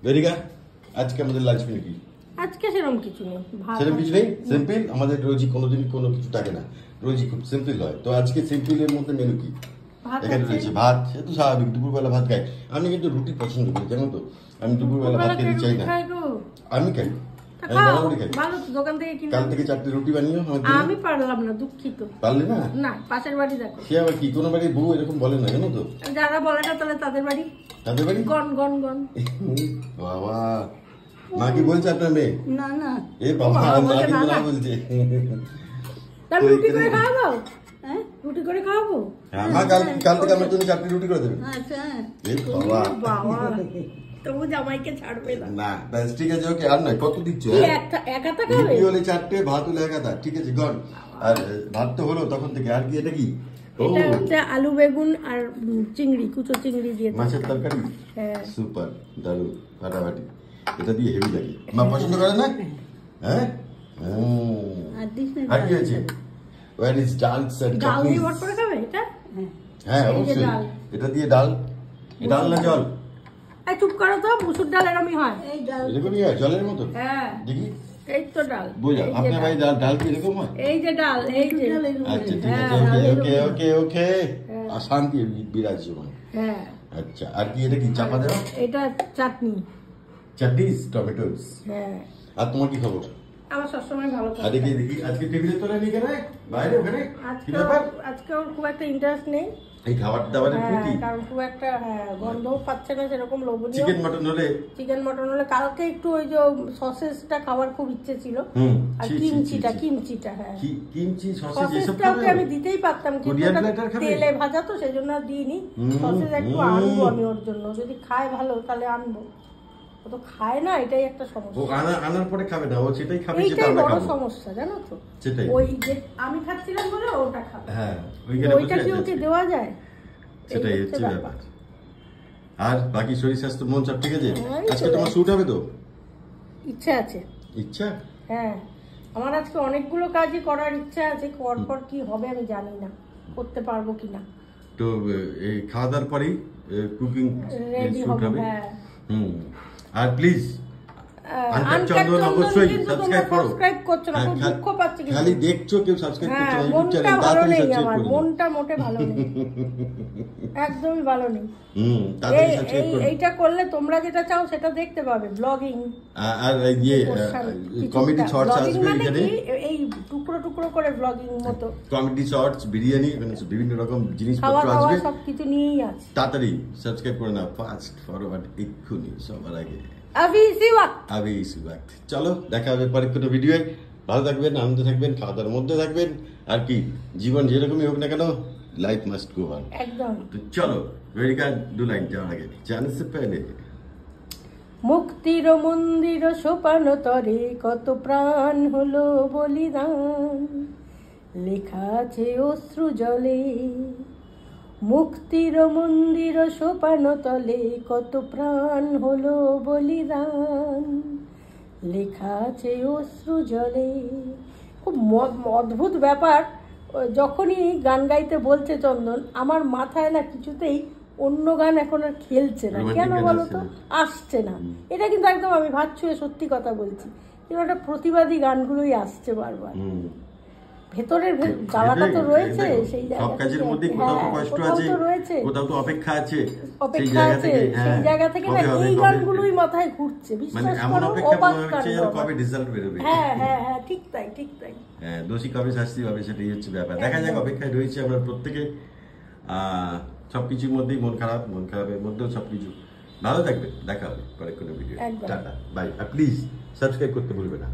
বেরিকা আজকে আমাদের lunch menu কি? আজকে সেরকম কিছু নেই, সেরকম কিছু নেই, সিম্পল। আমাদের রোজই কোনোদিন কোনো কিছু থাকে না, রোজই খুব সিম্পল হয়। তো আজকে সিম্পলের মধ্যে মেনু কি? এখানে রয়েছে ভাত, সে তো স্বাভাবিক, দুপুরবেলা ভাত খাই। আমি কিন্তু রুটি পছন্দ করি, জানো তো। আমি দুপুরবেলা ভাত খেতে চাই না, আমি খাই, দোকান থেকে কিনে। কাল থেকে 4টে রুটি বানিও। আমি পারলাম না, দুঃখিত। পারলে না? না, পাশের বাড়ি দেখো। সে আবার কি, কোনো বাড়ির বউ এরকম বলে না, জানো তো। যারা বলে না তাহলে তাদের বাড়ি, তাদের বাড়ি গন গন গন। বাবা, মা কি বলছে আপনার মেয়ে? না না, এ বাবা, মা কিন্তু না বলছে। তাহলে রুটি করে খাওয়াবো? হ্যাঁ, রুটি করে খাওয়াবো। হ্যাঁ মা, কাল থেকে আমার জন্য 4টে রুটি করে দেবেন। আচ্ছা। এ বাবা, বাবা তবু জামাইকে ছাড়বে না। না ব্যাস, ঠিক আছে, ওকে। আর নয়, কত দিচ্ছ? এক হাতা খাবে? রুটি হলে 4টে, ভাত হলে 1 হাতা, ঠিক আছে, গন। আর ভাত তো হলো তখন থেকে। আর কি এটা কি? এটা হচ্ছে আলু বেগুন আর চিংড়ি, কুচো চিংড়ি দিয়ে মাছের তরকারি। হ্যাঁ, সুপার, দারুণ, ফাটাফাটি। এটা দিয়ে হেভি লাগে। মা পছন্দ করে না? হ্যাঁ। আর কি আছে? ওয়ার ইজ ডালস এন্ড ডাল চাটনি? দিয়ে ভর করে খাবে এটা? হ্যাঁ অবশ্যই। এটা দিয়ে ডাল, ডাল না জল? এই চুপ করো তো, মুসুর ডাল এরকমই হয়। এই ডাল এরকমই হয়, জলের মতো? হ্যাঁ দেখি, এই তো ডাল। বুঝা আপনার ভাই, ডাল কি এরকম হয়? এই যে ডাল, এই যে। আচ্ছা ঠিক আছে, ওকে ওকে ওকে ওকে। আর শান্তি বিরাজমান। হ্যাঁ। আচ্ছা, আর কি এটা কি চাপা দেওয়া? এটা চাটনি। চাটনিস, টমেটোস। হ্যাঁ। আর তোমার কি খবর? আমার সবসময় ভালো আর দেখি দেখি, আজকে টেবিলে তোলা নেই কেন? বাইরে ওখানে কি ব্যাপার? আজকে ওর খুব একটা ইন্টারেস্ট নেই এই খাবার দাবারের প্রতি, কারণ খুব একটা গন্ধও পাচ্ছে না সেরকম লোভনীয়। চিকেন মটন হলে কালকে একটু ওই যে সসেসটা খাওয়ার খুব ইচ্ছে ছিল। আর কিমচিটা হ্যাঁ, কিমচি সসেজ এসব সসেসটাকে আমি দিতেই পারতাম, কিন্তু তেলে ভাজা তো সেই জন্য দিইনি। সসেস একটু আনবো আমি ওর জন্য, যদি খায় ভালো তাহলে আনবো। ও তো খায় না, এটাই একটা সমস্যা। ও আনার পরে খাবে না, ও সেটাই খাবে যেটা এটাই আমরা বড় খাবো। সমস্যা, জানো তো। সেটাই, ওই যে আমি খাচ্ছিলাম বলে ওটা খাবে। হ্যাঁ, ওইটা কি ওকে দেওয়া যায়? সেটাই হচ্ছে ব্যাপার। আর বাকি শরীর স্বাস্থ্য মন সব ঠিক আছে? আজকে তোমার শুট হবে তো? ইচ্ছা আছে। ইচ্ছা? হ্যাঁ, আমার আজকে অনেকগুলো কাজই করার ইচ্ছা আছে, পর কি হবে আমি জানি না, করতে পারবো কিনা। তো এই খাওয়া দাওয়ার পরেই কুকিং রেডি শুট হবে। হ্যাঁ। আর প্লিজ চন্দন অবশ্যই সাবস্ক্রাইব করো। সাবস্ক্রাইব করছো না, খুব দুঃখ পাচ্ছি। খালি দেখছো, কেউ সাবস্ক্রাইব করছো না। মনটা ভালো নেই আমার, মনটা মোটে ভালো নেই, একদমই ভালো নেই। তাড়াতাড়ি সাবস্ক্রাইব করো। এইটা করলে তোমরা যেটা চাও সেটা দেখতে পাবে, ব্লগিং। আর কমেডি শর্টস আসবে এখানে, এই টুকরো টুকরো করে ব্লগিং মতো কমেডি শর্টস, বিরিয়ানি, বিভিন্ন রকম জিনিসপত্র আসবে, সবকিছু নিয়েই আছে। তাড়াতাড়ি সাবস্ক্রাইব করে নাও, ফাস্ট ফরওয়ার্ড, এক্ষুনি সবার আগে। আবি ইসি ওয়াক্ত। চলো, দেখা হবে পরের কোনো ভিডিওয়ে। ভালো থাকবেন, আনন্দ থাকবেন, খাওয়া দাওয়ার মধ্যে থাকবেন। আর কি, জীবন যেরকমই হোক না কেন, লাইফ মাস্ট গো অন। একদম। তো চলো, ভেরিকা দু লাইন যাওয়ার আগে জানে সে পেলে। মুক্তির মন্দির সোপান তরে কত প্রাণ হলো বলিদান, লেখা আছে অশ্রু জলে। মুক্তির মন্দির সোপান তলে কত প্রাণ হলো বলিদান, লেখা আছে অশ্রু জলে। খুব অদ্ভুত ব্যাপার, যখনই গান গাইতে বলছে চন্দন, আমার মাথায় না কিছুতেই অন্য গান এখন আর খেলছে না, কেন বলো তো, আসছে না। এটা কিন্তু একদম আমি ভাত ছুঁয়ে সত্যি কথা বলছি, কিন্তু একটা প্রতিবাদী গানগুলোই আসছে বারবার। ভেতরের জ্বালাটা তো রয়েছে, সেই সব কাজের মধ্যে কোথাও তো কষ্ট আছে, কোথাও তো অপেক্ষা আছে, সেই জায়গা থেকে না এই গানগুলোই মাথায় ঘুরছে। বিশ্বাস করো, অবাক কবে রেজাল্ট বেরোবে। হ্যাঁ হ্যাঁ হ্যাঁ, ঠিক তাই ঠিক তাই। হ্যাঁ, দোষী কবে শাস্তি হবে, সেটাই হচ্ছে ব্যাপার। দেখা যাক, অপেক্ষায় রয়েছে আমরা প্রত্যেকে। সবকিছুর মধ্যেই মন খারাপের মধ্যেও সবকিছু। ভালো থাকবে, দেখা হবে পরে কোনো ভিডিও। Ta-ta, bye. আর প্লিজ সাবস্ক্রাইব করতে ভুলবে না।